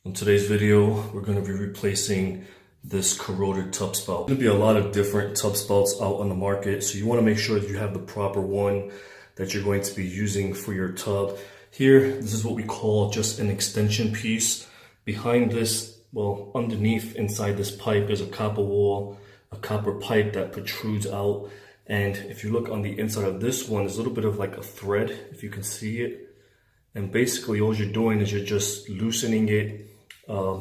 In today's video, we're going to be replacing this corroded tub spout. There's going to be a lot of different tub spouts out on the market, so you want to make sure that you have the proper one that you're going to be using for your tub. Here, this is what we call just an extension piece. Behind this, well, underneath inside this pipe is a copper wall, a copper pipe that protrudes out. And if you look on the inside of this one, there's a little bit of like a thread, if you can see it. And basically all you're doing is you're just loosening it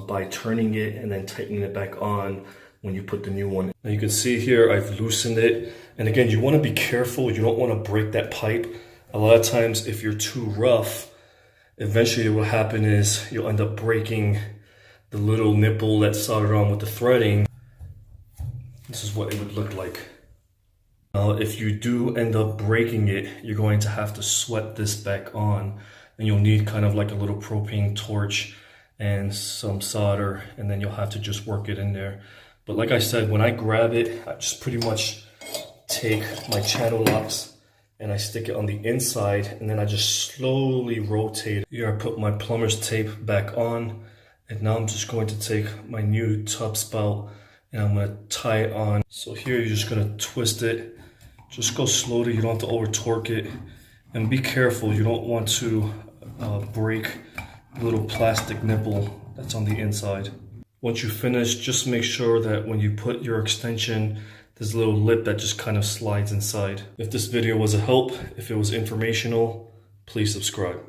by turning it and then tightening it back on when you put the new one. Now you can see here I've loosened it. And again, you want to be careful. You don't want to break that pipe. A lot of times if you're too rough, eventually what will happen is you'll end up breaking the little nipple that's soldered on with the threading. This is what it would look like. Now if you do end up breaking it, you're going to have to sweat this back on. And you'll need kind of like a little propane torch and some solder, and then you'll have to just work it in there. But like I said, when I grab it, I just pretty much take my channel locks and I stick it on the inside, and then I just slowly rotate it. Here I put my plumber's tape back on, and now I'm just going to take my new tub spout and I'm going to tie it on. So here you're just going to twist it. Just go slowly, you don't have to over torque it. And be careful, you don't want to break the little plastic nipple that's on the inside. Once you finish, just make sure that when you put your extension, there's a little lip that just kind of slides inside. If this video was a help, if it was informational, please subscribe.